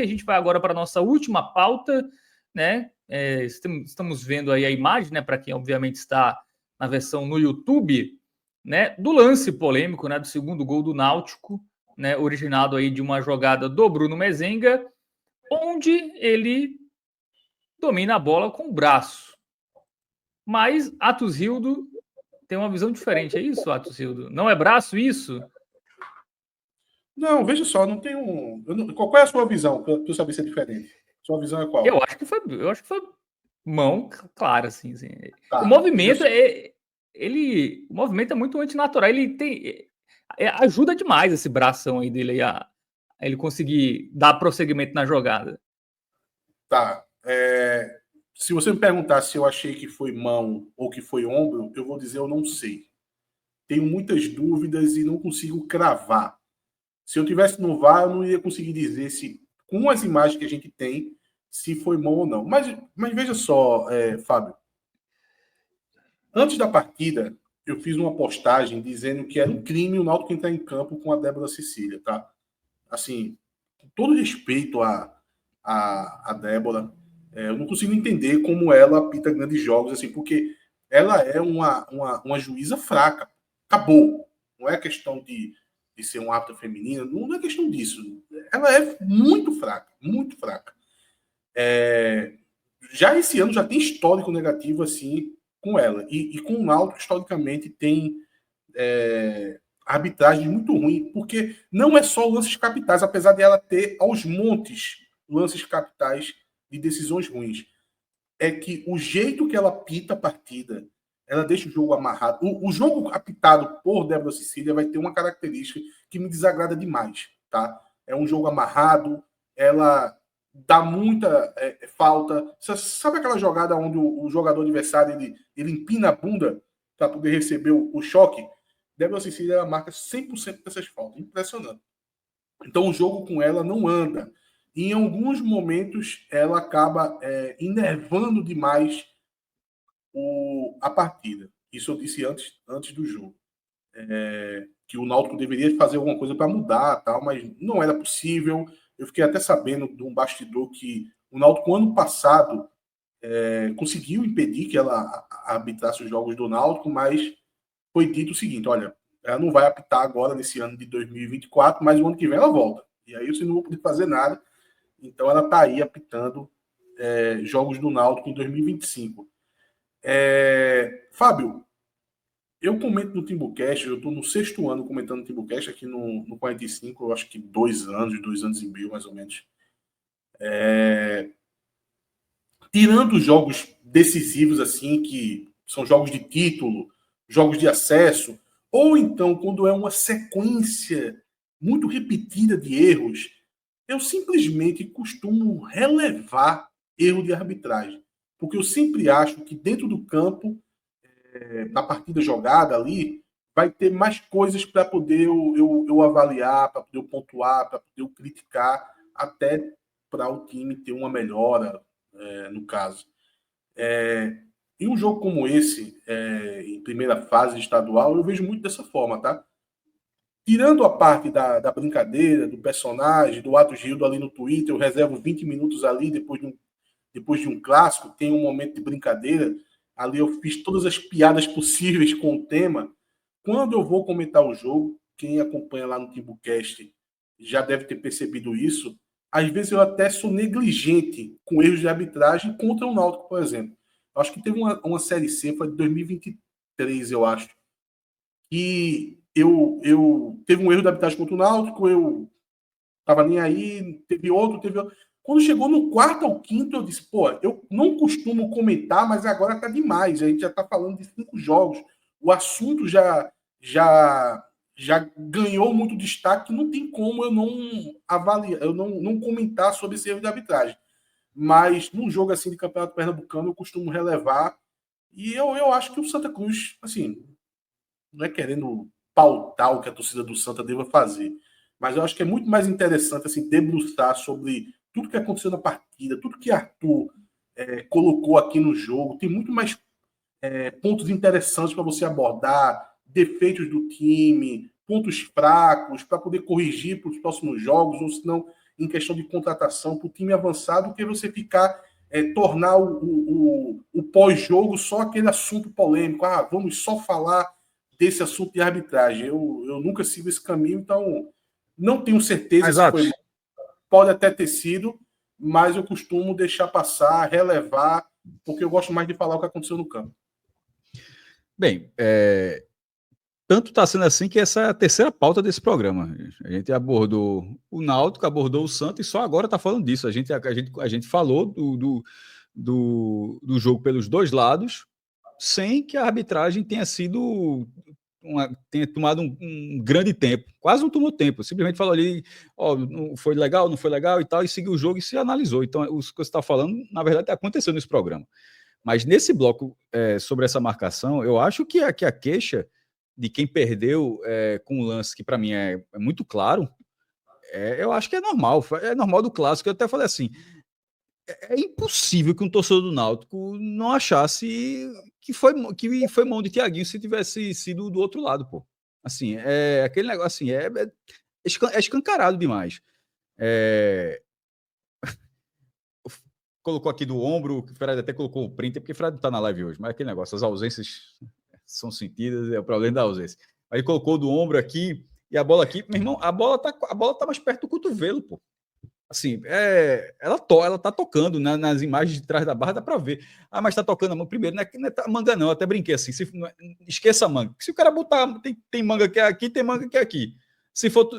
A gente vai agora para a nossa última pauta, né? Estamos vendo aí a imagem, né? Para quem obviamente está na versão no YouTube, né? Do lance polêmico, né? Do segundo gol do Náutico, né? Originado aí de uma jogada do Bruno Mezenga, onde ele domina a bola com o braço. Mas Atos Hildo tem uma visão diferente, é isso, Atos Hildo? Não é braço isso? Não, veja só, não tem um. Qual é a sua visão, para eu saber se é diferente? Sua visão é qual? Eu acho que foi mão clara, assim. Tá, O movimento veja o movimento é muito antinatural. Ele tem ajuda demais esse bração aí dele a ele conseguir dar prosseguimento na jogada. Tá. Se você me perguntar se eu achei que foi mão ou que foi ombro, eu vou dizer eu não sei. Tenho muitas dúvidas e não consigo cravar. Se eu tivesse no VAR, eu não ia conseguir dizer se, com as imagens que a gente tem, se foi mão ou não. Mas veja só, Fábio. Antes da partida, eu fiz uma postagem dizendo que era um crime o Náutico entrar em campo com a Débora Cecília, tá? Assim, com todo respeito à Débora, eu não consigo entender como ela apita grandes jogos, assim, porque ela é uma juíza fraca. Acabou. Não é questão de ser um árbitro feminino, não é questão disso. Ela é muito fraca, muito fraca. Já esse ano já tem histórico negativo assim com ela. E com o Náutico, historicamente, tem arbitragem muito ruim, porque não é só lances capitais, apesar de ela ter aos montes lances capitais de decisões ruins. É que o jeito que ela pita a partida, ela deixa o jogo amarrado. O jogo apitado por Débora Cecília vai ter uma característica que me desagrada demais, tá? É um jogo amarrado, ela dá muita falta. Você sabe aquela jogada onde o jogador adversário ele empina a bunda para poder receber o choque? Débora Cecília marca 100% dessas faltas. Impressionante. Então o jogo com ela não anda. E em alguns momentos ela acaba enervando demais a partida. Isso eu disse antes do jogo. Que o Náutico deveria fazer alguma coisa para mudar, tal, mas não era possível. Eu fiquei até sabendo de um bastidor que o Náutico, ano passado, conseguiu impedir que ela arbitrasse os jogos do Náutico, mas foi dito o seguinte: olha, ela não vai apitar agora nesse ano de 2024, mas o ano que vem ela volta. E aí você não vai poder fazer nada. Então ela está aí apitando jogos do Náutico em 2025. Fábio, eu comento no Timbucast, eu estou no 6º ano comentando no Timbucast aqui no 45, eu acho que 2 anos e meio, mais ou menos. Tirando jogos decisivos, assim, que são jogos de título, jogos de acesso, ou então quando é uma sequência muito repetida de erros, eu simplesmente costumo relevar erro de arbitragem. Porque eu sempre acho que dentro do campo, na partida jogada ali, vai ter mais coisas para poder eu avaliar, para poder eu pontuar, para poder eu criticar, até para o time ter uma melhora, no caso. Em um jogo como esse, em primeira fase estadual, eu vejo muito dessa forma, tá? Tirando a parte da brincadeira, do personagem, do Atos Gildo ali no Twitter, eu reservo 20 minutos ali depois de um clássico, tem um momento de brincadeira. Ali eu fiz todas as piadas possíveis com o tema. Quando eu vou comentar o jogo, quem acompanha lá no Timbucast já deve ter percebido isso. Às vezes eu até sou negligente com erros de arbitragem contra o Náutico, por exemplo. Eu acho que teve uma Série C, foi de 2023, eu acho, e eu teve um erro de arbitragem contra o Náutico, eu tava nem aí, teve outro. Quando chegou no quarto ou quinto, eu disse, pô, eu não costumo comentar, mas agora tá demais, a gente já tá falando de 5 jogos, o assunto já já ganhou muito destaque, não tem como eu não avaliar, eu não comentar sobre esse erro de arbitragem. Mas num jogo assim de Campeonato Pernambucano, eu costumo relevar, e eu acho que o Santa Cruz, assim, não é querendo pautar o que a torcida do Santa deva fazer, mas eu acho que é muito mais interessante assim, debruçar sobre tudo que aconteceu na partida, tudo que Arthur colocou aqui no jogo. Tem muito mais pontos interessantes para você abordar, defeitos do time, pontos fracos, para poder corrigir para os próximos jogos, ou se não em questão de contratação para o time avançar do que você ficar, tornar o pós-jogo só aquele assunto polêmico. Vamos só falar desse assunto de arbitragem. Eu nunca sigo esse caminho, então não tenho certeza se foi. Pode até ter sido, mas eu costumo deixar passar, relevar, porque eu gosto mais de falar o que aconteceu no campo. Bem, tanto está sendo assim que essa é a terceira pauta desse programa. A gente abordou o Náutico, abordou o Santos e só agora está falando disso. A gente falou do jogo pelos dois lados, sem que a arbitragem tenha tomado um grande tempo. Quase não tomou tempo. Simplesmente falou ali, não foi legal, não foi legal e tal, e seguiu o jogo e se analisou. Então, o que você está falando, na verdade, aconteceu nesse programa. Mas nesse bloco sobre essa marcação, eu acho que a queixa de quem perdeu com o lance, que para mim é muito claro, eu acho que é normal do clássico. Eu até falei assim, é impossível que um torcedor do Náutico não achasse que foi mão de Thiaguinho se tivesse sido do outro lado, pô. Assim, aquele negócio assim, é escancarado demais. Colocou aqui do ombro, o Fred até colocou o print, porque o Fred não tá na live hoje, mas aquele negócio, as ausências são sentidas, é o problema da ausência. Aí ele colocou do ombro aqui, e a bola aqui, meu irmão, a bola tá mais perto do cotovelo, pô. Assim, ela tá tocando nas imagens de trás da barra, dá pra ver. Mas tá tocando a mão primeiro, não é manga não, eu até brinquei assim, esqueça a manga. Se o cara botar, tem manga que é aqui, tem manga que é aqui. Se for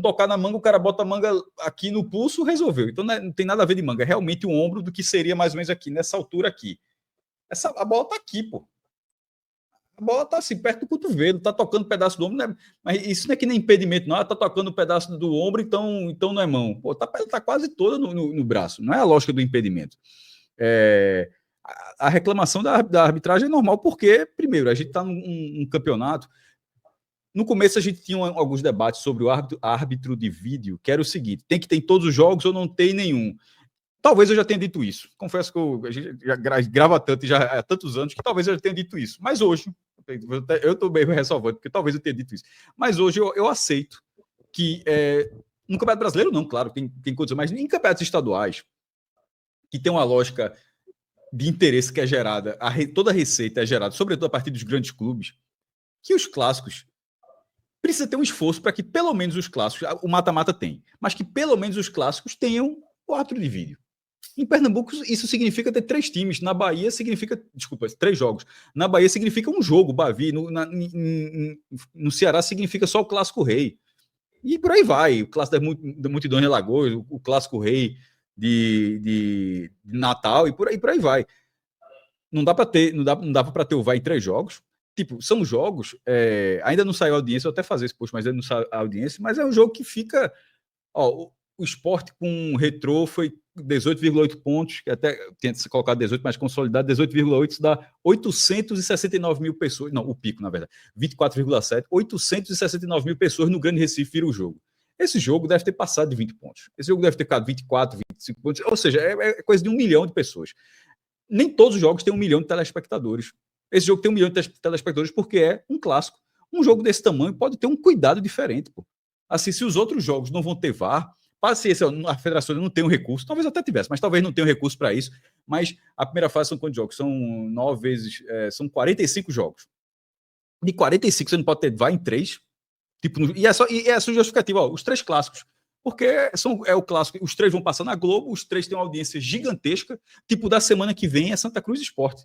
tocar na manga, o cara bota a manga aqui no pulso, resolveu. Então não tem nada a ver de manga, é realmente o ombro do que seria mais ou menos aqui, nessa altura aqui. A bola tá aqui, pô. A bola tá assim, perto do cotovelo, tá tocando um pedaço do ombro, né? Mas isso não é que nem impedimento, não. Ela tá tocando um pedaço do ombro, então não é mão. Pô, tá quase toda no braço. Não é a lógica do impedimento. A reclamação da arbitragem é normal, porque, primeiro, a gente tá num campeonato. No começo a gente tinha alguns debates sobre o árbitro de vídeo, que era o seguinte: tem que ter em todos os jogos ou não tem nenhum. Talvez eu já tenha dito isso. Confesso que a gente já grava tanto, já há tantos anos, que talvez eu já tenha dito isso. Mas hoje, eu estou bem ressalvando, porque talvez eu tenha dito isso. Mas hoje eu aceito que, no Campeonato Brasileiro não, claro, tem condições, mas em campeonatos estaduais, que tem uma lógica de interesse que é gerada, toda a receita é gerada, sobretudo a partir dos grandes clubes, que os clássicos precisa ter um esforço para que pelo menos os clássicos, o mata-mata tem, mas que pelo menos os clássicos tenham o árbitro de vídeo. Em Pernambuco, isso significa ter 3 times. Na Bahia, significa... Desculpa, 3 jogos. Na Bahia, significa um jogo, Bavi. No Ceará, significa só o Clássico Rei. E por aí vai. O Clássico da Multidão de Alagoas, o Clássico Rei de Natal, e por aí vai. Não dá para ter o VAR em 3 jogos. Tipo, são jogos... ainda não saiu a audiência, eu até fazer esse post, mas ainda não saiu a audiência, mas é um jogo que fica... O Sport com Retrô foi 18,8 pontos, que até tenta se colocar 18, mas consolidado 18,8, isso dá 869 mil pessoas, não, o pico, na verdade, 24,7, 869 mil pessoas no Grande Recife viram o jogo. Esse jogo deve ter passado de 20 pontos. Esse jogo deve ter ficado 24, 25 pontos, ou seja, é coisa de 1 milhão de pessoas. Nem todos os jogos têm 1 milhão de telespectadores. Esse jogo tem 1 milhão de telespectadores porque é um clássico. Um jogo desse tamanho pode ter um cuidado diferente, pô. Assim, se os outros jogos não vão ter VAR, paciência, a federação não tem um recurso, talvez até tivesse, mas talvez não tenha um recurso para isso. Mas a primeira fase são quantos jogos? São 9 vezes, são 45 jogos. De 45 você não pode ter VAR em 3. Tipo, e essa justificativa, os 3 clássicos. Porque é o clássico, os 3 vão passar na Globo, os 3 têm uma audiência gigantesca. Tipo, da semana que vem é Santa Cruz Sport.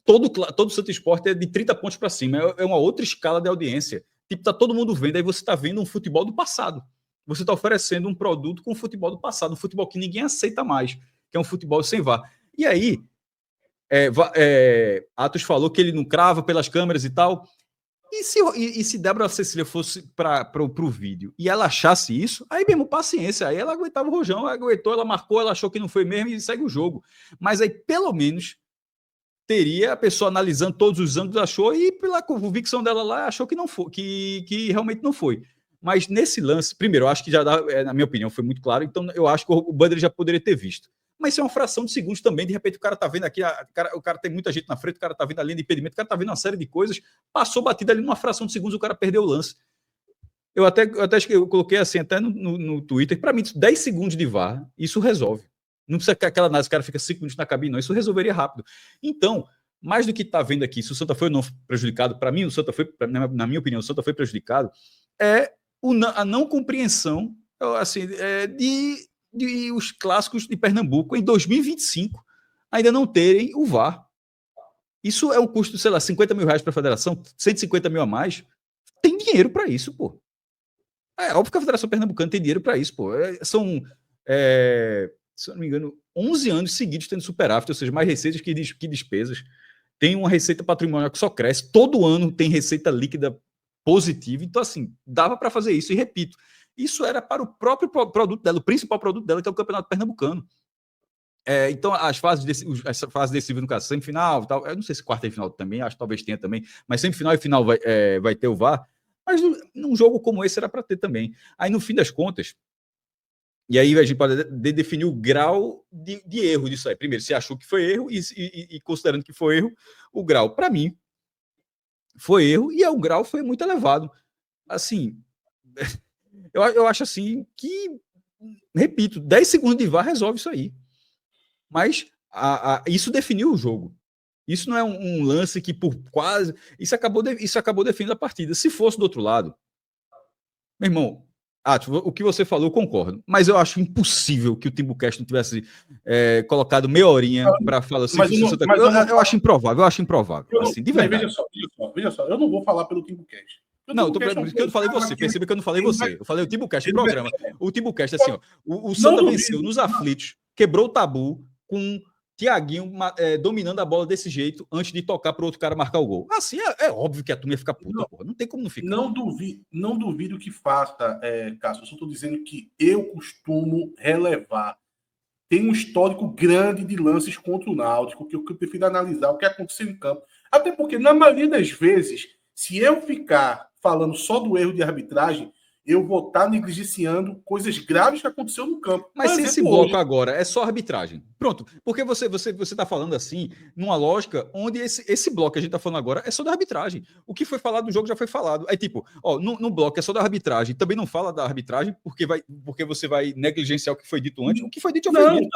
Todo Santa Sport é de 30 pontos para cima, é uma outra escala de audiência. Tipo, tá todo mundo vendo, aí você tá vendo um futebol do passado. Você está oferecendo um produto com o futebol do passado, um futebol que ninguém aceita mais, que é um futebol sem VAR. E aí, Atos falou que ele não crava pelas câmeras e tal. E se Débora Cecília fosse para o vídeo e ela achasse isso, aí mesmo, paciência, aí ela aguentava o rojão, ela aguentou, ela marcou, ela achou que não foi mesmo e segue o jogo. Mas aí, pelo menos, teria a pessoa analisando todos os ângulos, achou, e pela convicção dela lá, achou que não foi, que realmente não foi. Mas nesse lance, primeiro, eu acho que já dá, na minha opinião, foi muito claro, então eu acho que o Bandeira já poderia ter visto. Mas isso é uma fração de segundos também, de repente o cara tá vendo aqui, o cara tem muita gente na frente, o cara tá vendo a linha de impedimento, o cara tá vendo uma série de coisas, passou batida ali numa fração de segundos, o cara perdeu o lance. Eu até acho que eu coloquei assim, até no Twitter, para mim, 10 segundos de VAR, isso resolve. Não precisa aquela análise, o cara fica 5 minutos na cabine, não. Isso resolveria rápido. Então, mais do que está vendo aqui, se o Santa foi ou não prejudicado, para mim, o Santa foi, na minha opinião, o Santa foi prejudicado, é a não compreensão assim, de os clássicos de Pernambuco em 2025 ainda não terem o VAR. Isso é um custo, sei lá, 50 mil reais para a federação, 150 mil a mais. Tem dinheiro para isso, pô. É óbvio que a Federação Pernambucana tem dinheiro para isso, pô. São, se eu não me engano, 11 anos seguidos tendo superávit, ou seja, mais receitas que despesas. Tem uma receita patrimonial que só cresce. Todo ano tem receita líquida positiva. Então, assim, dava para fazer isso. E repito, isso era para o próprio produto dela, o principal produto dela, que é o Campeonato Pernambucano. Então, as fases decisivas, no caso, semifinal, tal, eu não sei se quarta e final também, acho que talvez tenha também, mas semifinal e final vai ter o VAR. Mas num jogo como esse era para ter também. Aí, no fim das contas, e aí a gente pode definir o grau de erro disso aí. Primeiro, se achou que foi erro e considerando que foi erro, o grau, para mim, foi erro e o grau foi muito elevado. Assim, eu acho assim que, repito, 10 segundos de VAR resolve isso aí. Mas isso definiu o jogo. Isso não é um lance que por quase... Isso acabou definindo a partida. Se fosse do outro lado, meu irmão, o que você falou, eu concordo. Mas eu acho impossível que o Timbucast não tivesse colocado meia horinha para falar assim. Eu acho improvável, assim, de verdade. Veja só, eu não vou falar pelo Timbucast. Não, porque eu não falei você. Perceba que eu não falei você. Eu falei o Timbucast, o programa. O Timbucast, assim, ó. O Santa venceu nos aflitos, quebrou o tabu com Thiaguinho dominando a bola desse jeito antes de tocar para o outro cara marcar o gol. Assim, é óbvio que a turma ia ficar puta, porra. Não tem como não ficar. Não duvido que faça, Cássio. Eu só estou dizendo que eu costumo relevar. Tem um histórico grande de lances contra o Náutico, que eu prefiro analisar o que aconteceu em campo. Até porque, na maioria das vezes, se eu ficar falando só do erro de arbitragem, eu vou estar negligenciando coisas graves que aconteceu no campo. Mas se esse bloco agora é só arbitragem, pronto, porque você está falando assim, numa lógica onde esse bloco que a gente está falando agora é só da arbitragem. O que foi falado no jogo já foi falado. É tipo, no bloco é só da arbitragem, também não fala da arbitragem, porque você vai negligenciar o que foi dito antes. O que foi dito já foi dito.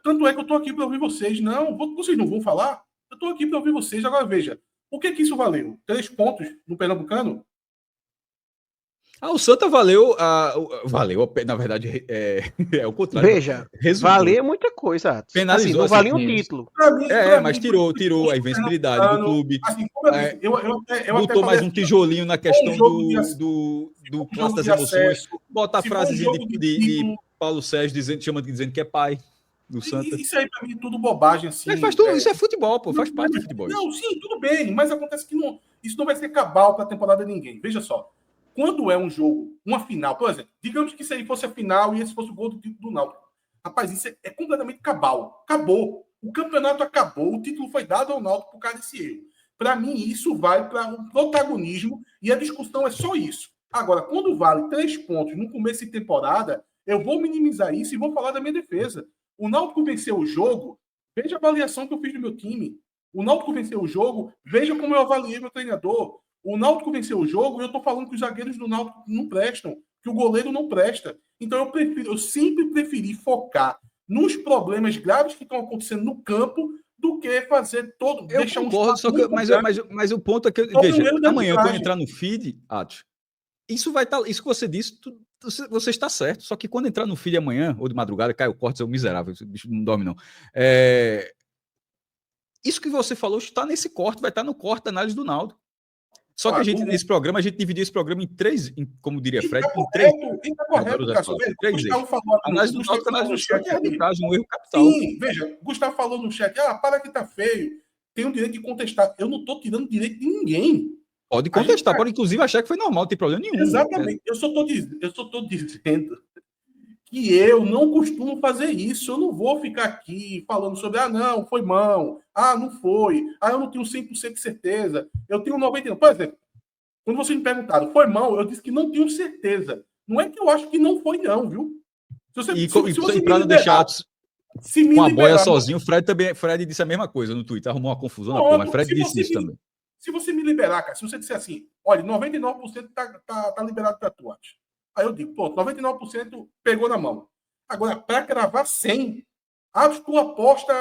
Tanto é que eu estou aqui para ouvir vocês. Não, vocês não vão falar? Eu estou aqui para ouvir vocês. Agora veja, o que isso valeu? 3 pontos no Pernambucano? O Santa valeu, na verdade, é o contrário. Veja, valer é muita coisa. Penalizou, assim, não valia um título. Mas tirou a invencibilidade do clube. Assim, botou mais um tijolinho na questão do classe das emoções. Bota a frase de Paulo Sérgio dizendo que é pai do Santa. Isso aí, pra mim, é tudo bobagem. Assim, mas faz tudo, isso é futebol, pô, faz parte do futebol. Não, sim, tudo bem, mas acontece que isso não vai ser cabal para a temporada de ninguém. Veja só. Quando é um jogo, uma final, por exemplo, digamos que isso aí fosse a final e esse fosse o gol do título do Náutico. Rapaz, isso é completamente cabal. Acabou. O campeonato acabou, o título foi dado ao Náutico por causa desse erro. Para mim, isso vai para o protagonismo e a discussão é só isso. Agora, quando vale 3 pontos no começo de temporada, eu vou minimizar isso e vou falar da minha defesa. O Náutico venceu o jogo, veja a avaliação que eu fiz do meu time. O Náutico venceu o jogo, veja como eu avaliei meu treinador. O Náutico venceu o jogo e eu estou falando que os zagueiros do Náutico não prestam, que o goleiro não presta. Então eu sempre preferi focar nos problemas graves que estão acontecendo no campo do que fazer todo... Eu concordo, mas o ponto é que... Veja, amanhã quando entrar no feed, Atos, isso que você disse, você está certo, só que quando entrar no feed amanhã, ou de madrugada, Caio Cortes é um miserável, esse bicho não dorme não. Isso que você falou está nesse corte, vai estar no corte da análise do Naldo. Só que nesse programa, a gente dividiu esse programa em 3, como diria Fred, em 3. Está correto, Cássio. Gustavo falou análise do Náutico, análise do chat e arbitragem, um erro capital. Sim, veja, Gustavo falou no chat, para que tá feio, tem o direito de contestar. Eu não estou tirando direito de ninguém. Pode contestar, pode inclusive achar que foi normal, não tem problema nenhum. Exatamente. Eu só estou dizendo que eu não costumo fazer isso. Eu não vou ficar aqui falando sobre, não, foi mão, não foi, eu não tenho 100% de certeza, eu tenho 99%. Por exemplo, quando vocês me perguntaram, foi mão, eu disse que não tenho certeza. Não é que eu acho que não foi, não, viu? Se para não deixar com a boia sozinho, o Fred disse a mesma coisa no Twitter, arrumou uma confusão na porra, mas Fred disse isso também. Se você me liberar, cara, se você disser assim, olha, 99% tá liberado para tu. Aí eu digo, pô, 99% pegou na mão. Agora, para cravar 100, a tua aposta,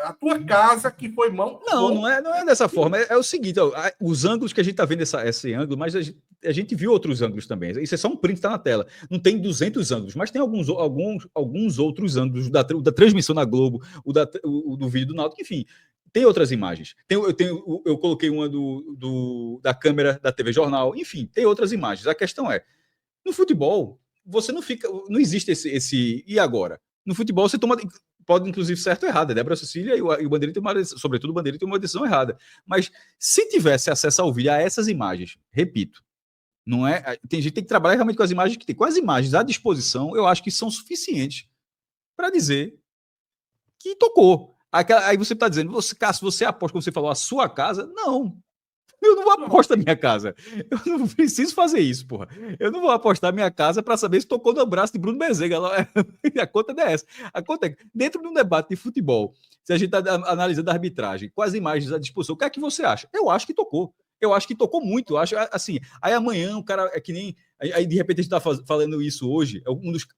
a tua casa que foi mão... Não é dessa forma. É o seguinte, ó, os ângulos que a gente tá vendo esse ângulo, mas a gente viu outros ângulos também. Isso é só um print que tá na tela. Não tem 200 ângulos, mas tem alguns outros ângulos da transmissão na Globo, o do vídeo do Náutico, enfim. Tem outras imagens. Eu coloquei uma da câmera da TV Jornal. Enfim, tem outras imagens. A questão é, no futebol, você não fica... Não existe esse... E agora? No futebol, você pode, inclusive, certo ou errado. A Débora Cecília e o Bandeirinha sobretudo o Bandeirinha tem uma decisão errada. Mas se tivesse acesso ao vídeo, a essas imagens, repito, não é... A gente tem que trabalhar realmente com as imagens que tem. Com as imagens à disposição, eu acho que são suficientes para dizer que tocou. Aí você está dizendo, Cássio, você aposta, como você falou, a sua casa? Não. Eu não vou apostar minha casa. Eu não preciso fazer isso, porra. Eu não vou apostar minha casa para saber se tocou no braço de Bruno Bezerra. A conta é essa. A conta é, dentro de um debate de futebol, se a gente está analisando a arbitragem, com as imagens à disposição, o que é que você acha? Eu acho que tocou. Eu acho que tocou muito. Eu acho assim. Aí amanhã o cara é que nem. Aí de repente a gente está falando isso hoje.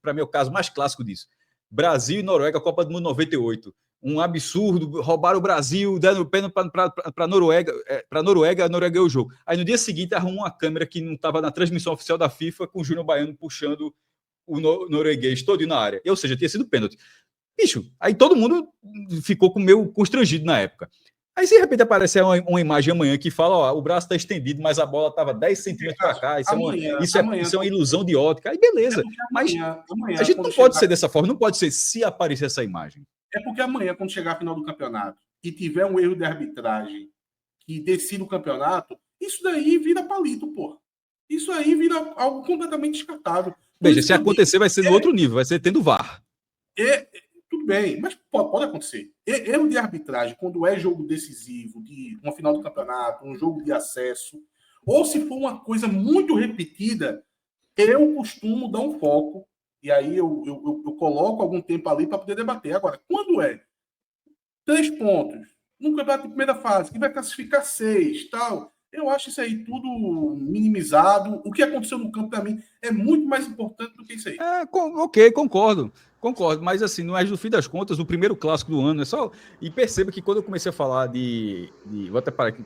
Para mim, é o caso mais clássico disso. Brasil e Noruega, Copa do Mundo 98. Um absurdo, roubaram o Brasil, deram pênalti para a Noruega, a Noruega ganhou o jogo. Aí no dia seguinte arrumou uma câmera que não estava na transmissão oficial da FIFA, com o Júnior Baiano puxando o norueguês todo na área. Ou seja, tinha sido pênalti. Bicho, aí todo mundo ficou meio constrangido na época. Aí se de repente aparecer uma imagem amanhã que fala, ó, o braço está estendido, mas a bola estava 10 centímetros para cá, isso é uma ilusão de ótica. Aí beleza, mas a gente não pode ser dessa forma, não pode ser se aparecer essa imagem. É porque amanhã, quando chegar a final do campeonato e tiver um erro de arbitragem que decida o campeonato, isso daí vira palito, pô. Isso aí vira algo completamente descartável. Veja, se acontecer, vai ser no outro nível, vai ser tendo VAR. Tudo bem, mas pode acontecer. Erro de arbitragem, quando é jogo decisivo, de uma final do campeonato, um jogo de acesso, ou se for uma coisa muito repetida, eu costumo dar um foco. E aí eu coloco algum tempo ali para poder debater. Agora, quando é 3 pontos no campeonato de primeira fase, que vai classificar 6, tal, eu acho isso aí tudo minimizado. O que aconteceu no campo, para mim, é muito mais importante do que isso aí. Ok, concordo. Mas assim, no fim das contas, o primeiro clássico do ano é só... E perceba que quando eu comecei a falar vou até parar aqui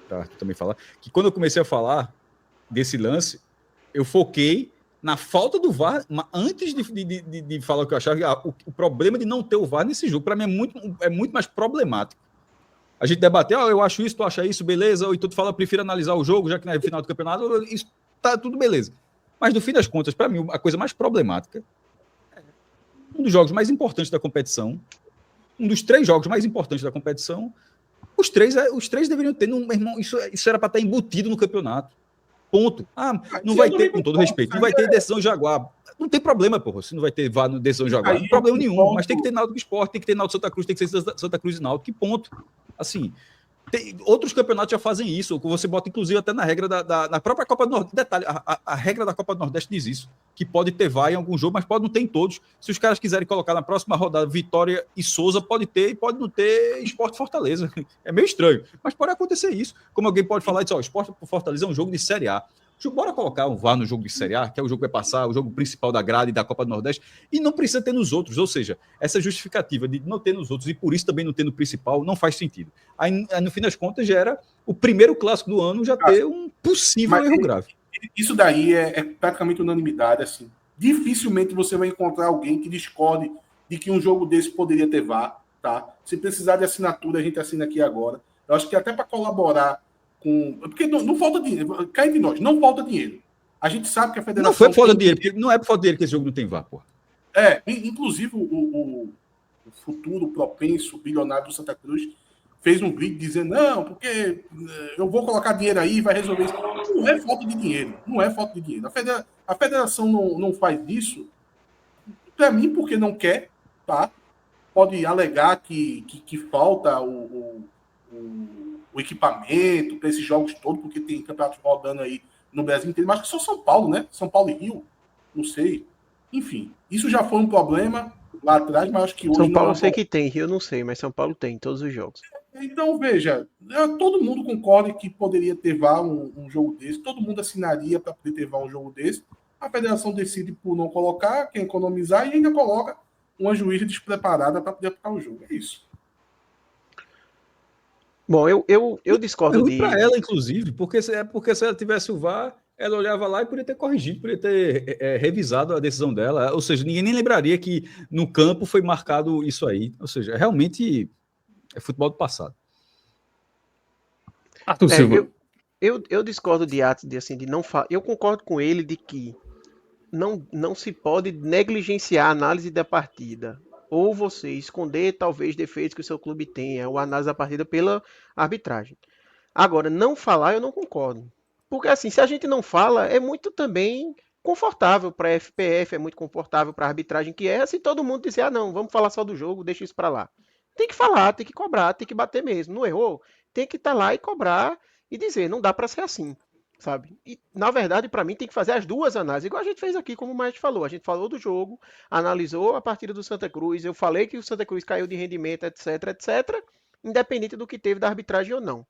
para também falar, que quando eu comecei a falar desse lance, eu foquei na falta do VAR, antes de falar o que eu achava, o problema de não ter o VAR nesse jogo, para mim, é muito mais problemático. A gente debateu, eu acho isso, tu acha isso, beleza, ou então tu fala, eu prefiro analisar o jogo, já que na final do campeonato, isso tá tudo beleza. Mas, no fim das contas, para mim, a coisa mais problemática, um dos jogos mais importantes da competição, um dos 3 jogos mais importantes da competição, os três deveriam ter, meu irmão, isso era para estar embutido no campeonato. Ponto. Não vai ter, com todo respeito, não vai ter decisão Jaguar. Não tem problema, porra, se não vai ter VAR no decisão Jaguar. Não tem problema nenhum, mas tem que ter Náutico Sport, tem que ter Náutico Santa Cruz, tem que ser Santa Cruz e Náutico, que ponto. Assim, outros campeonatos já fazem isso, você bota inclusive até na regra na própria Copa do Nordeste. Detalhe, a regra da Copa do Nordeste diz isso, que pode ter VAR em algum jogo, mas pode não ter em todos. Se os caras quiserem colocar na próxima rodada Vitória e Souza, pode ter e pode não ter Sport Fortaleza. É meio estranho, mas pode acontecer isso. Como alguém pode falar disso, Sport Fortaleza é um jogo de Série A. Bora colocar um VAR no jogo de Série A, que é o jogo que vai passar, o jogo principal da grade da Copa do Nordeste, e não precisa ter nos outros. Ou seja, essa justificativa de não ter nos outros e por isso também não ter no principal não faz sentido. Aí no fim das contas, gera o primeiro clássico do ano já ter um possível erro grave. Isso daí é praticamente unanimidade. Assim. Dificilmente você vai encontrar alguém que discorde de que um jogo desse poderia ter VAR. Tá? Se precisar de assinatura, a gente assina aqui agora. Eu acho que até para colaborar porque não falta dinheiro, cá entre nós, não falta dinheiro. A gente sabe que a federação... Não foi por falta de dinheiro, porque não é por falta de dinheiro que esse jogo não tem VAR, porra. Inclusive o futuro propenso bilionário do Santa Cruz fez um vídeo dizendo, não, porque eu vou colocar dinheiro aí, vai resolver isso. Não é falta de dinheiro, não é falta de dinheiro. A federação não faz isso, para mim, porque não quer, tá? Pode alegar que falta o equipamento para esses jogos todos, porque tem campeonatos rodando aí no Brasil inteiro, mas que só São Paulo, né? São Paulo e Rio, não sei. Enfim, isso já foi um problema lá atrás, mas acho que hoje... São Paulo eu sei que tem, Rio eu não sei, mas São Paulo tem, todos os jogos. Então, veja, todo mundo concorda que poderia ter VAR um jogo desse, todo mundo assinaria para poder ter VAR um jogo desse. A federação decide por não colocar, quer economizar e ainda coloca uma juíza despreparada para poder aplicar o jogo. É isso. Bom, eu discordo É ruim para ela, inclusive, porque se ela tivesse o VAR, ela olhava lá e podia ter corrigido, podia ter revisado a decisão dela. Ou seja, ninguém nem lembraria que no campo foi marcado isso aí. Ou seja, realmente é futebol do passado. Arthur Silva. Eu discordo de Atos de não falar. Eu concordo com ele de que não se pode negligenciar a análise da partida. Ou você esconder, talvez, defeitos que o seu clube tenha, ou a análise da partida pela arbitragem. Agora, não falar, eu não concordo. Porque, assim, se a gente não fala, é muito também confortável para a FPF, é muito confortável para a arbitragem que é, se todo mundo disser, não, vamos falar só do jogo, deixa isso para lá. Tem que falar, tem que cobrar, tem que bater mesmo. Não errou? Tem que estar lá e cobrar e dizer, não dá para ser assim. Sabe? E, na verdade, para mim, tem que fazer as duas análises, igual a gente fez aqui, como o Maestro falou. A gente falou do jogo, analisou a partida do Santa Cruz, eu falei que o Santa Cruz caiu de rendimento, etc, etc, independente do que teve da arbitragem ou não.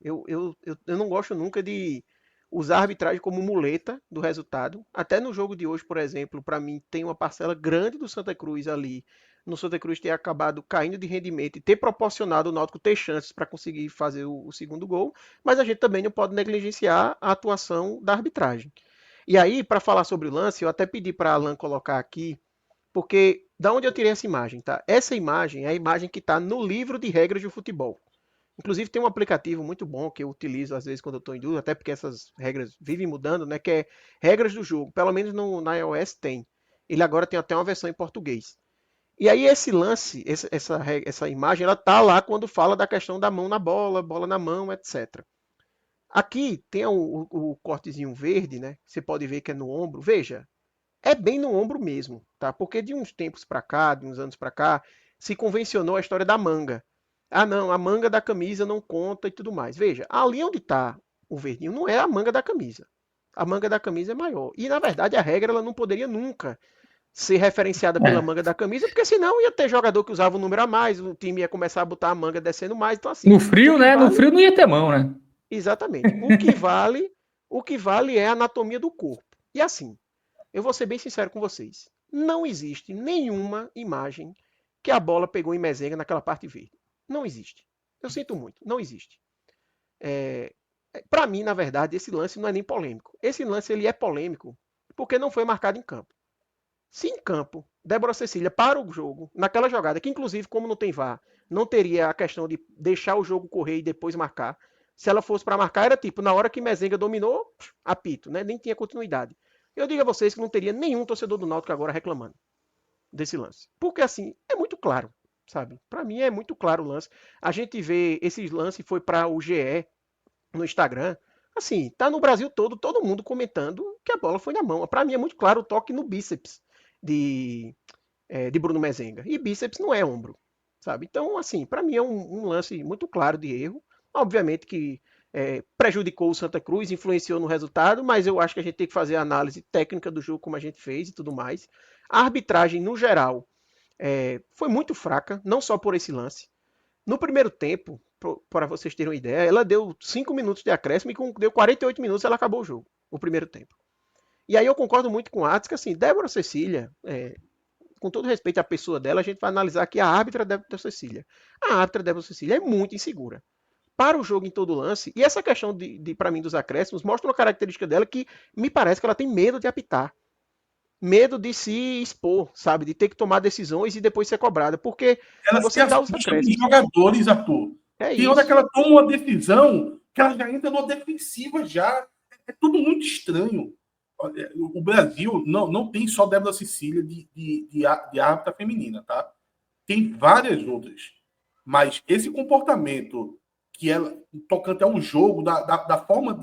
Eu não gosto nunca de usar a arbitragem como muleta do resultado. Até no jogo de hoje, por exemplo, para mim, tem uma parcela grande do Santa Cruz ali, no Santa Cruz ter acabado caindo de rendimento e ter proporcionado o Náutico ter chances para conseguir fazer o segundo gol, mas a gente também não pode negligenciar a atuação da arbitragem. E aí, para falar sobre o lance, eu até pedi para a Alan colocar aqui, porque da onde eu tirei essa imagem, tá? Essa imagem é a imagem que está no livro de regras de futebol. Inclusive tem um aplicativo muito bom que eu utilizo às vezes quando eu estou em dúvida, até porque essas regras vivem mudando, né? Que é Regras do Jogo. Pelo menos na iOS tem. Ele agora tem até uma versão em português. E aí esse lance, essa imagem, ela tá lá quando fala da questão da mão na bola, bola na mão, etc. Aqui tem o cortezinho verde, né? Você pode ver que é no ombro. Veja, é bem no ombro mesmo, tá? Porque de uns tempos para cá, de uns anos para cá, se convencionou a história da manga. Ah, não, a manga da camisa não conta e tudo mais. Veja, ali onde está o verdinho não é a manga da camisa. A manga da camisa é maior. E, na verdade, a regra ela não poderia nunca ser referenciada pela manga da camisa, porque senão ia ter jogador que usava um número a mais, o time ia começar a botar a manga descendo mais. Então, assim, No frio, né? vale... No frio não ia ter mão, né? Exatamente. O que vale é a anatomia do corpo. E assim, eu vou ser bem sincero com vocês. Não existe nenhuma imagem que a bola pegou em Mezenga naquela parte verde. Não existe. Eu sinto muito. Não existe. Para mim, na verdade, esse lance não é nem polêmico. Esse lance ele é polêmico porque não foi marcado em campo. Se em campo, Débora Cecília para o jogo, naquela jogada, que inclusive, como não tem VAR, não teria a questão de deixar o jogo correr e depois marcar. Se ela fosse para marcar, era tipo, na hora que Mezenga dominou, apito, né? Nem tinha continuidade. Eu digo a vocês que não teria nenhum torcedor do Náutico agora reclamando desse lance. Porque assim, é muito claro, sabe? Para mim é muito claro o lance. A gente vê esse lance foi para o GE no Instagram. Assim, tá no Brasil todo mundo comentando que a bola foi na mão. Para mim é muito claro o toque no bíceps de Bruno Mezenga. E bíceps não é ombro, sabe? Então, assim, para mim é um lance muito claro de erro. Obviamente que prejudicou o Santa Cruz, influenciou no resultado, mas eu acho que a gente tem que fazer a análise técnica do jogo como a gente fez e tudo mais. A arbitragem, no geral, foi muito fraca, não só por esse lance. No primeiro tempo, para vocês terem uma ideia, ela deu 5 minutos de acréscimo e deu 48 minutos ela acabou o jogo, o primeiro tempo. E aí eu concordo muito com o Atos que, assim, Débora Cecília, com todo respeito à pessoa dela, a gente vai analisar aqui a árbitra Débora Cecília. A árbitra Débora Cecília é muito insegura para o jogo em todo lance. E essa questão para mim, dos acréscimos, mostra uma característica dela que me parece que ela tem medo de apitar. Medo de se expor, sabe? De ter que tomar decisões e depois ser cobrada. Porque ela você dá os acréscimos de jogadores, Arthur. Tem hora que ela toma uma decisão que ela já entra numa defensiva já. É tudo muito estranho. O Brasil não tem só Débora Cecília de árbitra feminina, tá? Tem várias outras. Mas esse comportamento que ela, tocante ao jogo, da forma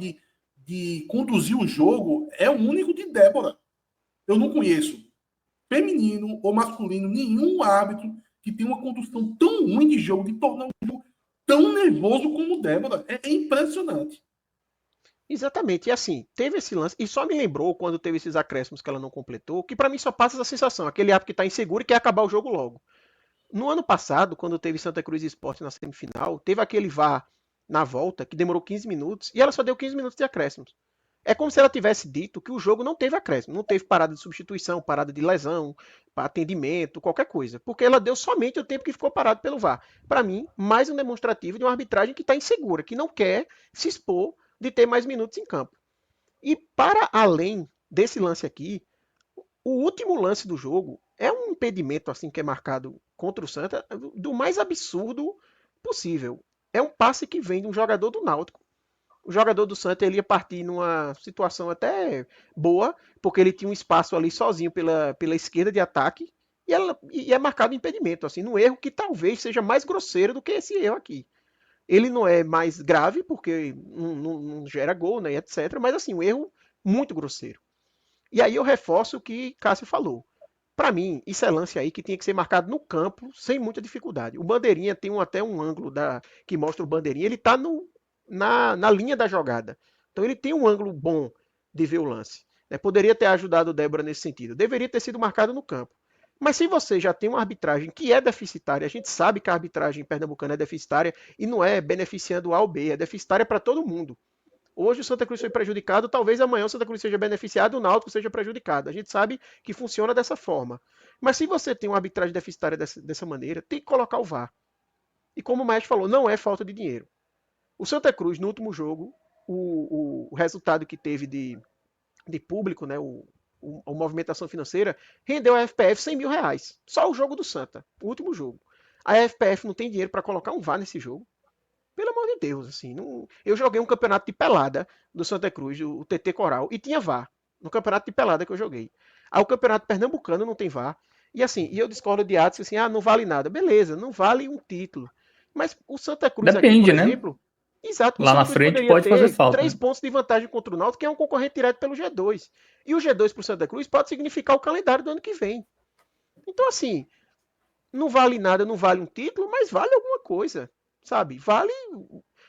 de conduzir o jogo, é o único de Débora. Eu não conheço feminino ou masculino nenhum árbitro que tem uma condução tão ruim de jogo, de tornar o jogo tão nervoso como Débora. É impressionante. Exatamente. E assim, teve esse lance, e só me lembrou quando teve esses acréscimos que ela não completou, que para mim só passa essa sensação, aquele árbitro que tá inseguro e quer acabar o jogo logo. No ano passado, quando teve Santa Cruz e Sport na semifinal, teve aquele VAR na volta que demorou 15 minutos e ela só deu 15 minutos de acréscimos. É como se ela tivesse dito que o jogo não teve acréscimo, não teve parada de substituição, parada de lesão, atendimento, qualquer coisa, porque ela deu somente o tempo que ficou parado pelo VAR. Para mim, mais um demonstrativo de uma arbitragem que está insegura, que não quer se expor de ter mais minutos em campo. E para além desse lance aqui, o último lance do jogo é um impedimento assim que é marcado contra o Santa do mais absurdo possível. É um passe que vem de um jogador do Náutico. O jogador do Santa ele ia partir numa situação até boa, porque ele tinha um espaço ali sozinho pela esquerda de ataque, e é marcado impedimento, assim, num erro que talvez seja mais grosseiro do que esse erro aqui. Ele não é mais grave, porque não gera gol, né, etc. Mas assim, um erro muito grosseiro. E aí eu reforço o que Cássio falou. Para mim, isso é lance aí que tinha que ser marcado no campo, sem muita dificuldade. O Bandeirinha tem até um ângulo que mostra o Bandeirinha, ele está na linha da jogada. Então ele tem um ângulo bom de ver o lance. Poderia ter ajudado o Débora nesse sentido. Deveria ter sido marcado no campo. Mas se você já tem uma arbitragem que é deficitária, a gente sabe que a arbitragem pernambucana é deficitária e não é beneficiando o A ou B, é deficitária para todo mundo. Hoje o Santa Cruz foi prejudicado, talvez amanhã o Santa Cruz seja beneficiado, o Náutico seja prejudicado. A gente sabe que funciona dessa forma. Mas se você tem uma arbitragem deficitária dessa maneira, tem que colocar o VAR. E como o Maestro falou, não é falta de dinheiro. O Santa Cruz, no último jogo, o resultado que teve de público, né, a movimentação financeira, rendeu a FPF 100 mil reais. Só o jogo do Santa, o último jogo. A FPF não tem dinheiro para colocar um VAR nesse jogo. Pelo amor de Deus, assim. Não... Eu joguei um campeonato de pelada do Santa Cruz, o TT Coral, e tinha VAR. No campeonato de pelada que eu joguei. Aí o campeonato pernambucano não tem VAR. E assim, e eu discordo de Atos, assim, não vale nada. Beleza, não vale um título. Mas o Santa Cruz Depende, aqui, por né? exemplo... Exato, Lá na frente pode fazer falta. 3 pontos de vantagem contra o Náutico, que é um concorrente direto pelo G2. E o G2 para o Santa Cruz pode significar o calendário do ano que vem. Então, assim, não vale nada, não vale um título, mas vale alguma coisa, sabe? Vale...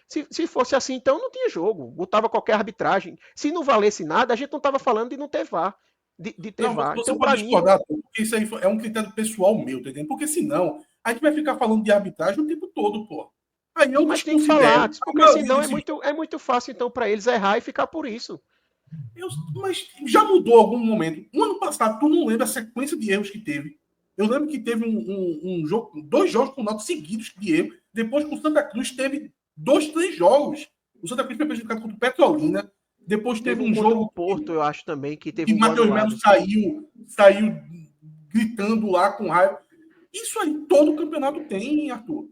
Se fosse assim, então não tinha jogo. Botava qualquer arbitragem. Se não valesse nada, a gente não estava falando de não ter VAR. De ter VAR. Você então, pode discordar, porque isso aí é um critério pessoal meu, tá entendendo? Porque senão, a gente vai ficar falando de arbitragem o tempo todo, pô. Aí eu mas tem que falar, porque senão é muito fácil então para eles errar e ficar por isso. Mas já mudou algum momento. O ano passado, tu não lembra a sequência de erros que teve. Eu lembro que teve um jogo, 2 jogos com nota seguidos de erro. Depois com o Santa Cruz teve 2, 3 jogos. O Santa Cruz foi prejudicado contra o Petrolina. Depois teve um jogo. O Porto, eu acho também, que teve um. E Matheus Melo saiu gritando lá com raiva. Isso aí todo o campeonato tem, Arthur.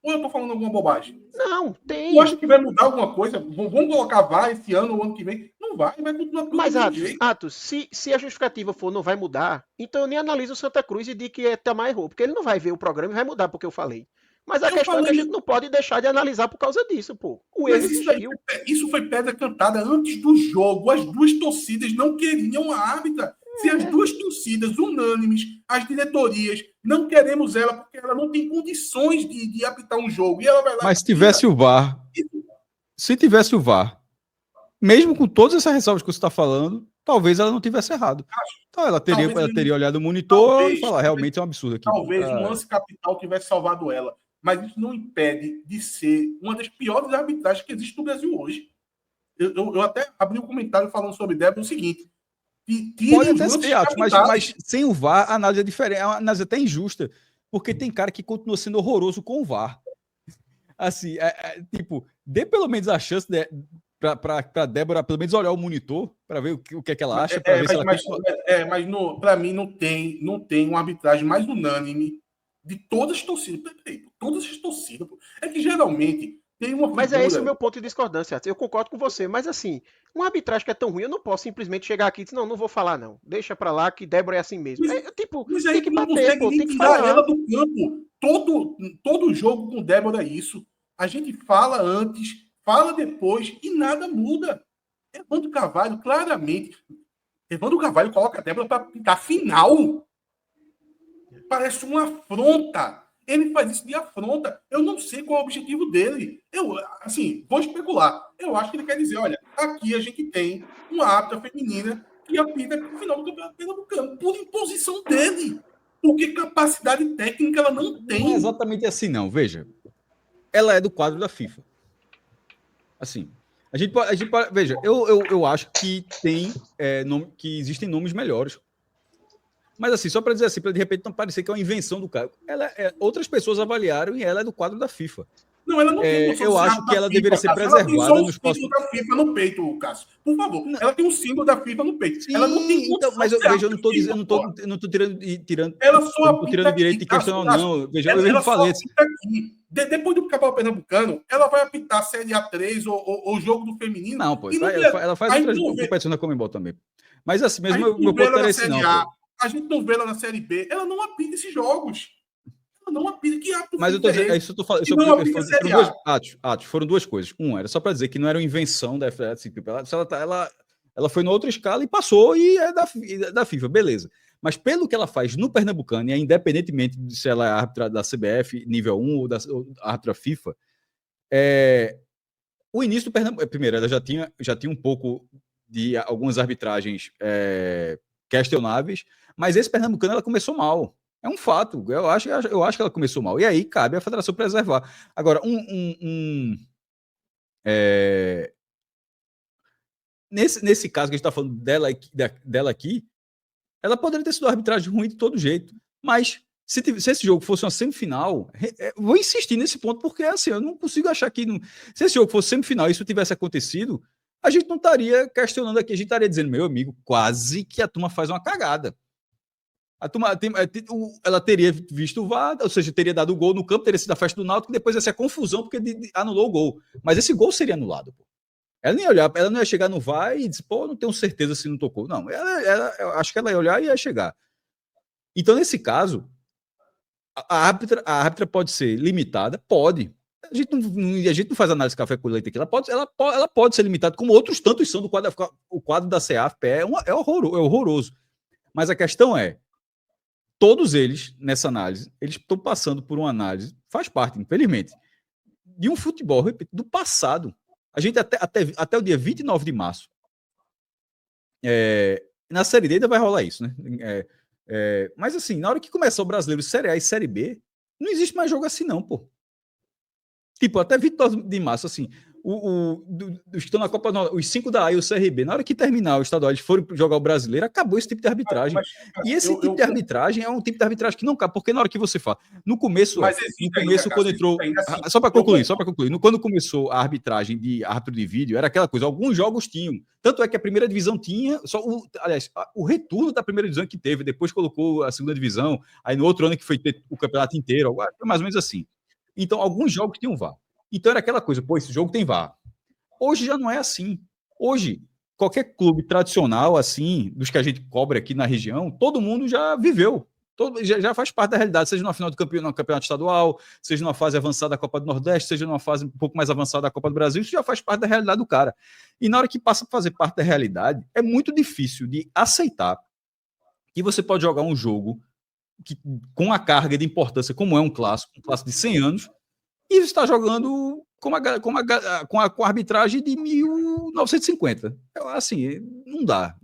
Ou eu tô falando alguma bobagem? Não, tem. Tu acha que vai mudar alguma coisa? Vamos colocar VAR esse ano ou ano que vem? Não vai continuar tudo. Mas, Atos, se a justificativa for não vai mudar, então eu nem analiso o Santa Cruz e digo que Tamar errou, porque ele não vai ver o programa e vai mudar porque eu falei. Mas a questão é que a gente não pode deixar de analisar por causa disso, pô. O erro existiu. Isso foi pedra cantada antes do jogo. As duas torcidas não queriam a árbitra. Se as duas torcidas unânimes, as diretorias, não queremos ela porque ela não tem condições de apitar um jogo. E ela vai lá. Mas se tivesse o VAR, mesmo com todas essas ressalvas que você está falando, talvez ela não tivesse errado. Então ela teria olhado o monitor e falar, realmente é um absurdo aqui. Talvez um lance capital tivesse salvado ela. Mas isso não impede de ser uma das piores arbitragens que existe no Brasil hoje. Eu até abri um comentário falando sobre Débora o seguinte. Pode até ser, mas sem o VAR, a análise é diferente. É uma análise até injusta, porque tem cara que continua sendo horroroso com o VAR. Assim, tipo, dê pelo menos a chance para Débora, pelo menos olhar o monitor, para ver o que é que ela acha. Mas para mim não tem uma arbitragem mais unânime de todas as torcidas. Todas as torcidas. É que geralmente tem uma figura... Mas é esse o meu ponto de discordância. Eu concordo com você, mas assim, uma arbitragem que é tão ruim, eu não posso simplesmente chegar aqui e dizer, não vou falar não. Deixa pra lá que Débora é assim mesmo. Mas tem que bater, pô, tem que falar. Ela do campo. Todo jogo com Débora é isso. A gente fala antes, fala depois e nada muda. Evandro Carvalho, claramente. Evandro Carvalho coloca a Débora para pintar final. Parece uma afronta. Ele faz isso de afronta. Eu não sei qual é o objetivo dele. Vou especular. Eu acho que ele quer dizer, olha, aqui a gente tem uma árbitra feminina que apita no final do campeonato pernambucano, por imposição dele. Porque capacidade técnica ela não tem. Não é exatamente assim, não. Veja, ela é do quadro da FIFA. Assim, veja, eu acho que tem que existem nomes melhores. Mas assim, só para dizer assim, para de repente não parecer que é uma invenção do cara. Outras pessoas avaliaram e ela é do quadro da FIFA. Não, ela não tem Eu acho que ela FIFA, deveria ser Cássio. preservada nos próximos. Ela tem o símbolo da FIFA no peito, Cássio. Por favor. Não. Ela tem um símbolo da FIFA no peito. Sim, ela não tem então, mas veja, eu não estou dizendo, eu não estou tirando ela só eu não tô tirando direito de questionar, não. Veja, eu mesmo falei. Aqui. Depois do Campeonato Pernambucano, ela vai apitar Série A3 ou jogo do feminino. Não, pô, ela faz outras competições na Comembol também. Mas assim, mesmo meu ponto era esse, não. A gente não vê ela na Série B. Ela não apita esses jogos. Não apita que ato. Mas eu tô dizendo, isso eu tô falando. Foram duas coisas. Era só para dizer que não era uma invenção da FFP. Ela foi numa outra escala e passou e é da FIFA, beleza. Mas pelo que ela faz no Pernambucano, e independentemente de se ela é árbitra da CBF, nível 1 ou da árbitra FIFA, o início do Pernambucano, primeiro, ela já tinha um pouco de algumas arbitragens questionáveis, mas esse Pernambucano ela começou mal. É um fato. Eu acho que ela começou mal. E aí cabe à federação preservar. Agora, nesse caso que a gente está falando dela aqui, ela poderia ter sido uma arbitragem ruim de todo jeito. Mas se esse jogo fosse uma semifinal, vou insistir nesse ponto, porque assim, eu não consigo achar que... Se esse jogo fosse semifinal e isso tivesse acontecido, a gente não estaria questionando aqui, a gente estaria dizendo, meu amigo, quase que a turma faz uma cagada. A turma, ela teria visto o VAR, ou seja, teria dado o gol no campo, teria sido a festa do Náutico, depois ia ser a confusão porque anulou o gol. Mas esse gol seria anulado. Pô. Ela não ia olhar, ela não ia chegar no VAR e dizer, pô, não tenho certeza se não tocou. Não, eu acho que ela ia olhar e ia chegar. Então, nesse caso, a árbitra pode ser limitada? Pode. A gente não faz análise café com leite aqui. Ela pode ser limitada, como outros tantos são do quadro. O quadro da CAFP é horroroso. Mas a questão é, todos eles, nessa análise, eles estão passando por uma análise, faz parte, infelizmente, de um futebol, repito, do passado. A gente até o dia 29 de março, na Série D ainda vai rolar isso, né? Mas assim, na hora que começar o Brasileiro Série A e Série B, não existe mais jogo assim não, pô. Tipo, até 29 de março, assim, os que estão na Copa, os 5 da A e o CRB, na hora que terminar o estadual, eles forem jogar o Brasileiro, acabou esse tipo de arbitragem. E esse tipo de arbitragem é um tipo de arbitragem que não cabe, porque na hora que você fala, no começo, quando entrou, só para concluir, quando começou a arbitragem de árbitro de vídeo, era aquela coisa, alguns jogos tinham, tanto é que a primeira divisão tinha, aliás, o retorno da primeira divisão que teve, depois colocou a segunda divisão, aí no outro ano que foi ter o campeonato inteiro, mais ou menos assim. Então, alguns jogos tinham VAR. Então, era aquela coisa, pô, esse jogo tem VAR. Hoje já não é assim. Hoje, qualquer clube tradicional, assim, dos que a gente cobra aqui na região, todo mundo já viveu. Já faz parte da realidade, seja numa final do campeonato estadual, seja numa fase avançada da Copa do Nordeste, seja numa fase um pouco mais avançada da Copa do Brasil, isso já faz parte da realidade do cara. E na hora que passa a fazer parte da realidade, é muito difícil de aceitar que você pode jogar um jogo com a carga de importância, como é um clássico de 100 anos, e está jogando com a arbitragem de 1950. Assim, não dá.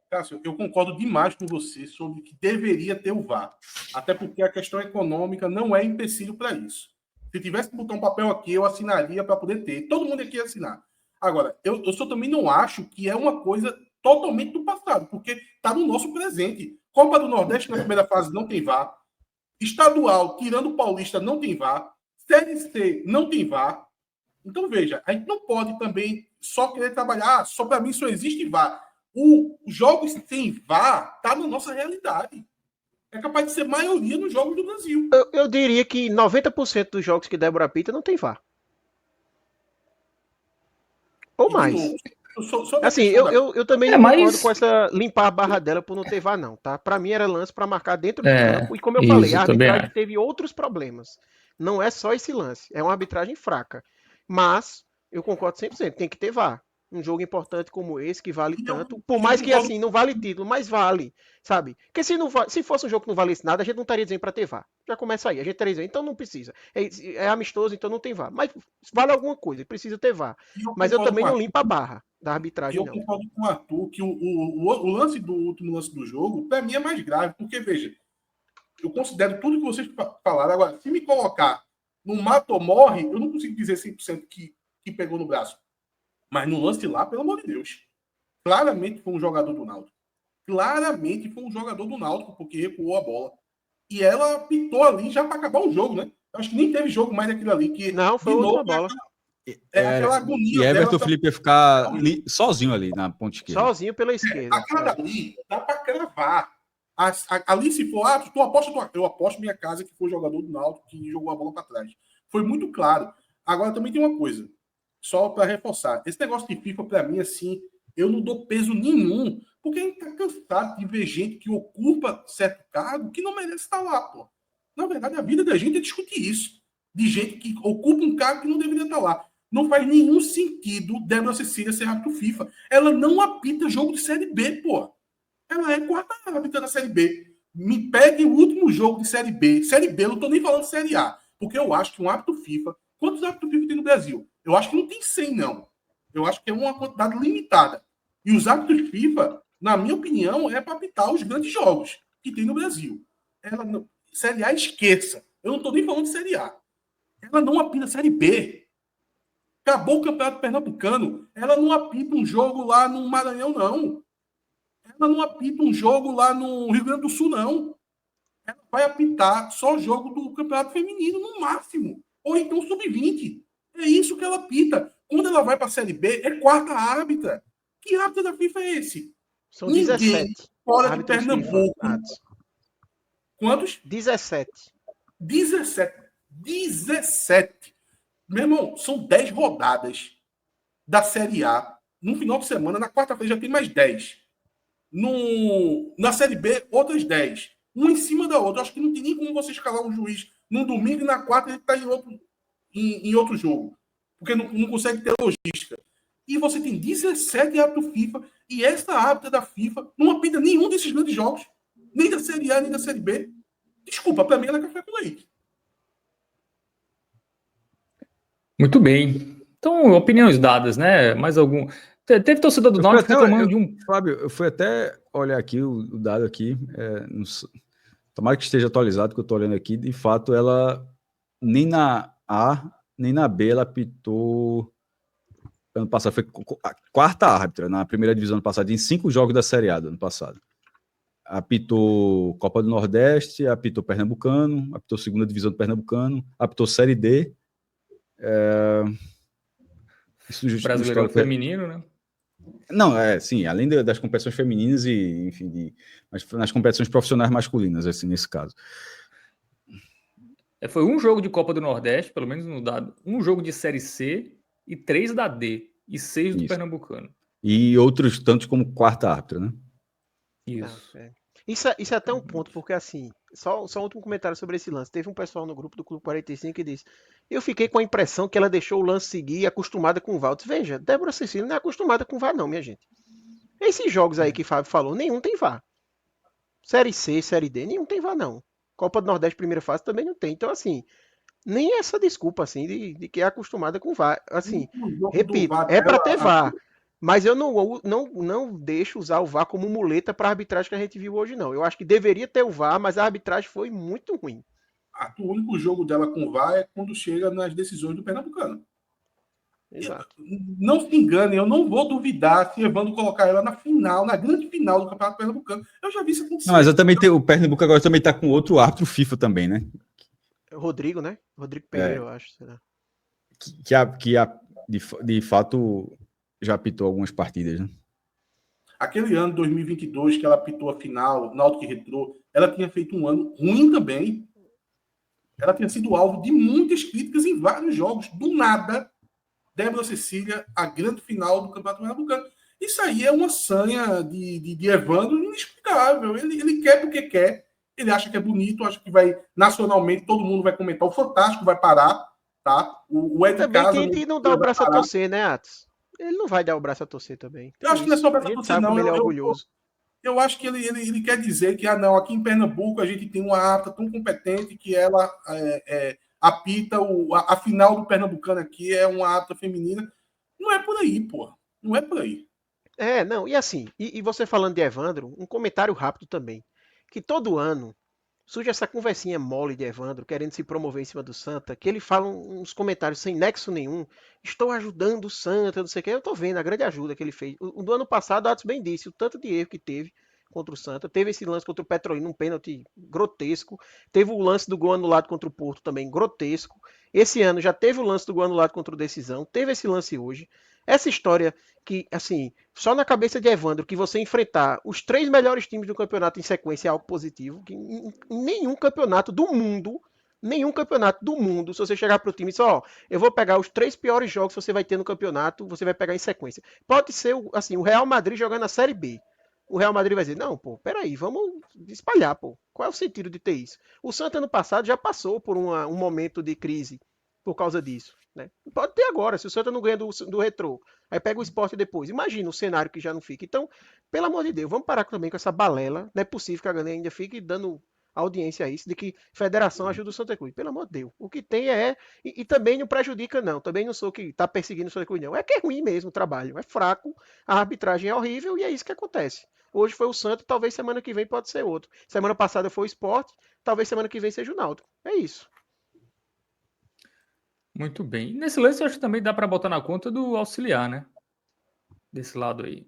Cássio, eu concordo demais com você sobre que deveria ter o VAR. Até porque a questão econômica não é empecilho para isso. Se tivesse que botar um papel aqui, eu assinaria para poder ter. Todo mundo aqui ia assinar. Agora, eu só também não acho que é uma coisa totalmente do passado, porque está no nosso presente. Copa do Nordeste na primeira fase não tem VAR. Estadual, tirando o Paulista, não tem VAR. Série C não tem VAR. Então, veja, a gente não pode também só querer trabalhar, só para mim só existe VAR. Os jogos sem VAR tá na nossa realidade. É capaz de ser maioria nos jogos do Brasil. Eu diria que 90% dos jogos que Débora apita não tem VAR. Ou mais. Assim, eu também não concordo com essa limpar a barra dela por não ter VAR, não, tá? Pra mim era lance pra marcar dentro do campo. E como eu falei, a arbitragem teve outros problemas. Não é só esse lance. É uma arbitragem fraca. Mas eu concordo 100%. Tem que ter VAR. Um jogo importante como esse, que vale tanto. Por mais que assim, não vale título, mas vale. Sabe? Porque se fosse um jogo que não valesse nada, a gente não estaria dizendo pra ter VAR. Já começa aí. A gente estaria dizendo, então não precisa. É amistoso, então não tem VAR. Mas vale alguma coisa, precisa ter VAR. Mas eu também não limpo a barra da arbitragem, não. Eu concordo com o Arthur que o lance do último lance do jogo, pra mim, é mais grave. Porque, veja, Eu considero tudo que vocês falaram. Agora, se me colocar no mata ou morre, eu não consigo dizer 100% que pegou no braço. Mas no lance lá, pelo amor de Deus. Claramente foi um jogador do Náutico. Claramente foi um jogador do Náutico, porque recuou a bola. E ela pitou ali já para acabar o jogo, né? Eu acho que nem teve jogo mais daquilo ali. Que, não, foi outra bola. Aquela agonia. E Everton dela, Felipe ia ficar sozinho ali na ponta esquerda. Sozinho pela esquerda. Aquela ali dá para cravar. Ali, se for, eu aposto minha casa que foi o jogador do Náutico que jogou a bola para trás. Foi muito claro. Agora também tem uma coisa, só para reforçar. Esse negócio de FIFA, para mim, assim, eu não dou peso nenhum, porque a gente tá cansado de ver gente que ocupa certo cargo que não merece estar lá, pô. Na verdade, a vida da gente é discutir isso. De gente que ocupa um cargo que não deveria estar lá. Não faz nenhum sentido Débora Cecília ser árbitro FIFA. Ela não apita jogo de Série B, pô. Ela é quarta árbitra da Série B. Me pegue o último jogo de Série B. Série B, eu não tô nem falando de Série A. Porque eu acho que um árbitro FIFA... Quantos árbitros FIFA tem no Brasil? Eu acho que não tem 100, não. Eu acho que é uma quantidade limitada. E os árbitros FIFA, na minha opinião, é para apitar os grandes jogos que tem no Brasil. Série A, esqueça. Eu não tô nem falando de Série A. Ela não apita Série B. Acabou o Campeonato Pernambucano. Ela não apita um jogo lá no Maranhão, não. Ela não apita um jogo lá no Rio Grande do Sul, não. Ela vai apitar só jogo do Campeonato Feminino, no máximo. Ou então Sub-20. É isso que ela apita. Quando ela vai para a Série B, é quarta árbitra. Que árbitra da FIFA é esse? São 17. Fora de Pernambuco. Quantos? 17. 17. Meu irmão, são 10 rodadas da Série A. No final de semana, na quarta-feira, já tem mais 10. Na Série B, outras 10. Uma em cima da outra. Acho que não tem nem como você escalar um juiz no domingo e na quarta ele está em outro jogo. Porque não consegue ter logística. E você tem 17 árbitros FIFA e esta árbitra da FIFA não apita nenhum desses grandes jogos. Nem da Série A, nem da Série B. Desculpa, para mim ela é café com leite. Muito bem. Então, opiniões dadas, né? Mais algum... Teve torcedor do Náutico reclamando de um... Fábio, eu fui até olhar aqui o dado aqui. Tomara que esteja atualizado, que eu estou olhando aqui. De fato, ela nem na A, nem na B, ela apitou... Ano passado foi a quarta árbitra na primeira divisão ano passado, em 5 jogos da Série A do ano passado. Apitou Copa do Nordeste, apitou Pernambucano, apitou segunda divisão do Pernambucano, apitou Série D. Brasileiro feminino, né? Não, sim, além das competições femininas e, enfim, mas nas competições profissionais masculinas, assim, nesse caso. Foi um jogo de Copa do Nordeste, pelo menos no dado, um jogo de Série C e 3 da D, e 6 do Pernambucano. E outros tantos como quarta árbitra, né? Isso. Isso é até um ponto, porque assim, só um último comentário sobre esse lance. Teve um pessoal no grupo do Clube 45 que disse: eu fiquei com a impressão que ela deixou o lance seguir acostumada com o VAR. Veja, Débora Cecília não é acostumada com o VAR não, minha gente. Esses jogos aí que o Fábio falou, nenhum tem VAR. Série C, Série D, nenhum tem VAR não. Copa do Nordeste, primeira fase, também não tem. Então, assim, nem essa desculpa, assim, de que é acostumada com o VAR. Assim, repito, é para ter VAR. Mas eu não deixo usar o VAR como muleta para a arbitragem que a gente viu hoje, não. Eu acho que deveria ter o VAR, mas a arbitragem foi muito ruim. O único jogo dela com o VAR é quando chega nas decisões do Pernambucano. Exato. Não se engane, eu não vou duvidar se Evandro colocar ela na final, na grande final do Campeonato Pernambucano. Eu já vi isso acontecer. Não, mas eu também o Pernambuco agora também está com outro árbitro FIFA também, né? Rodrigo, né? Rodrigo Pereira, eu acho. Será? De fato já apitou algumas partidas, né? Aquele ano, 2022, que ela apitou a final, Náutico e Retrô, ela tinha feito um ano ruim também. Ela tinha sido alvo de muitas críticas em vários jogos. Do nada, Débora Cecília, a grande final do Campeonato Pernambucano. Isso aí é uma sanha de Evandro inexplicável. Ele quer porque quer. Ele acha que é bonito, acha que vai, nacionalmente, todo mundo vai comentar. O Fantástico vai parar, tá? O Ed também Casa... tem que não dar o braço a torcer, né, Atos? Ele não vai dar o braço a torcer também. Eu acho que não é só o braço a torcer, não. Ele é orgulhoso. Eu acho que ele quer dizer que, não, aqui em Pernambuco a gente tem uma árbitra tão competente que ela apita a final do Pernambucano aqui, é uma árbitra feminina. Não é por aí, pô. Não é por aí. Não, e assim, e você falando de Evandro, um comentário rápido também, que todo ano surge essa conversinha mole de Evandro, querendo se promover em cima do Santa, que ele fala uns comentários sem nexo nenhum. Estou ajudando o Santa, não sei o que. Eu tô vendo a grande ajuda que ele fez. O do ano passado, o Atos bem disse, o tanto de erro que teve contra o Santa. Teve esse lance contra o Petrolina, um pênalti grotesco. Teve o lance do gol anulado contra o Porto também, grotesco. Esse ano já teve o lance do gol anulado contra o Decisão. Teve esse lance hoje. Essa história que, assim, só na cabeça de Evandro, que você enfrentar os 3 melhores times do campeonato em sequência é algo positivo, que em nenhum campeonato do mundo, se você chegar pro time e dizer, ó, eu vou pegar os 3 piores jogos que você vai ter no campeonato, você vai pegar em sequência. Pode ser, assim, o Real Madrid jogando na Série B. O Real Madrid vai dizer, não, pô, peraí, vamos espalhar, pô. Qual é o sentido de ter isso? O Santa, ano passado, já passou por um momento de crise por causa disso. Né? Pode ter agora, se o Santa não ganha do Retrô, aí pega o Sport depois. Imagina o cenário que já não fica. Então, pelo amor de Deus, vamos parar também com essa balela. Não é possível que a galera ainda fique dando audiência a isso, de que federação ajuda o Santa Cruz. Pelo amor de Deus. O que tem é... E também não prejudica, não. Também não sou que está perseguindo o Santa Cruz, não. É que é ruim mesmo o trabalho. É fraco, a arbitragem é horrível e é isso que acontece. Hoje foi o Santa, talvez semana que vem pode ser outro. Semana passada foi o Sport, talvez semana que vem seja o Náutico. É isso. Muito bem. E nesse lance, eu acho que também dá para botar na conta do auxiliar, né? Desse lado aí.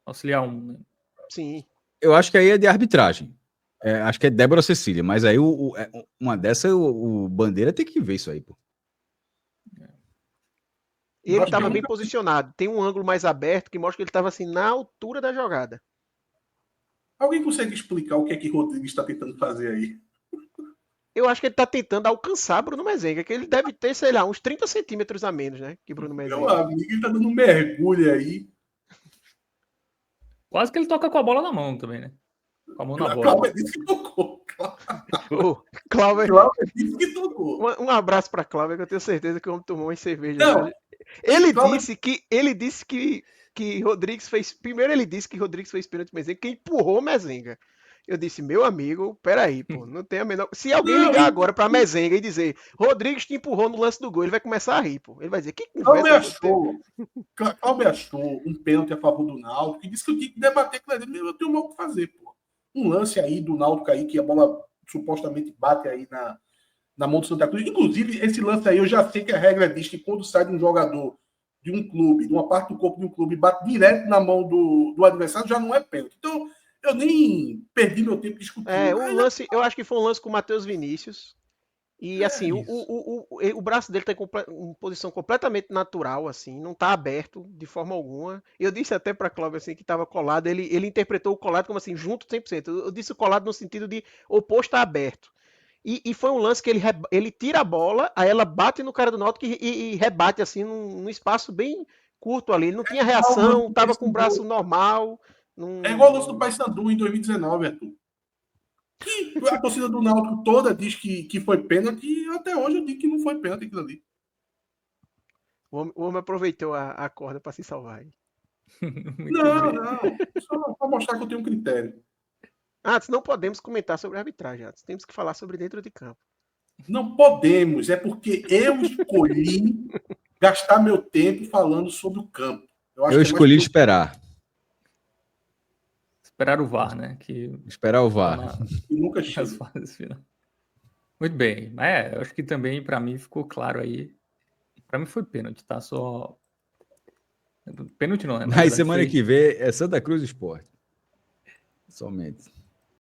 Auxiliar 1. Né? Sim. Eu acho que aí é de arbitragem. Acho que é Débora Cecília, mas aí uma dessa, o Bandeira tem que ver isso aí, pô. Ele estava bem posicionado. Tem um ângulo mais aberto que mostra que ele estava assim na altura da jogada. Alguém consegue explicar o que é que Rodrigues está tentando fazer aí? Eu acho que ele está tentando alcançar Bruno Mezenga, que ele deve ter, sei lá, uns 30 centímetros a menos, né? Que Bruno Mezenga. Meu amigo, ele tá dando um mergulho aí. Quase que ele toca com a bola na mão também, né? Com a mão na bola. Cláudio disse que tocou. Cláudio disse que tocou. Um abraço para Cláudio, que eu tenho certeza que o homem tomou uma cerveja. Não. Ele disse que Rodrigues fez. Primeiro ele disse que Rodrigues fez pênalti Mezenga, que empurrou Mezenga. Eu disse, meu amigo, peraí, pô, não tem a menor. Se alguém ligar agora pra Mezenga e dizer, Rodrigues te empurrou no lance do gol, ele vai começar a rir, pô. Ele vai dizer, que conversa. Cláudio achou um pênalti a favor do Náutico e disse que eu tinha que debater com ele. Eu tenho mal o que fazer, pô. Um lance aí do Náutico aí, que a bola supostamente bate aí na mão do Santa Cruz. Inclusive, esse lance aí, eu já sei que a regra diz que quando sai de um jogador de um clube, de uma parte do corpo de um clube, bate direto na mão do adversário, já não é pênalti. Então, eu nem perdi meu tempo discutindo. Eu acho que foi um lance com o Matheus Vinícius. E assim, o braço dele tá em posição completamente natural, assim, não tá aberto de forma alguma. Eu disse até para Cláudio assim que estava colado, ele interpretou o colado como assim, junto 100%. Eu disse o colado no sentido de oposto a aberto. E foi um lance que ele tira a bola, aí ela bate no cara do Náutico e rebate assim num espaço bem curto ali. Ele não tinha reação, tava com o braço normal. É igual o lance do Paysandu em 2019, Arthur. Que a torcida do Náutico toda diz que foi pênalti e até hoje eu digo que não foi pênalti aquilo ali. O homem aproveitou a corda para se salvar. Não. Só para mostrar que eu tenho um critério. Não podemos comentar sobre a arbitragem. Temos que falar sobre dentro de campo. Não podemos. É porque eu escolhi gastar meu tempo falando sobre o campo. Eu escolhi esperar. Esperar o VAR, né? Esperar o VAR. E nunca chega. Muito bem. Eu acho que também, para mim, ficou claro aí. Para mim foi pênalti, tá? Só... Pênalti não, né? Mas semana que vem é Santa Cruz Sport. Somente.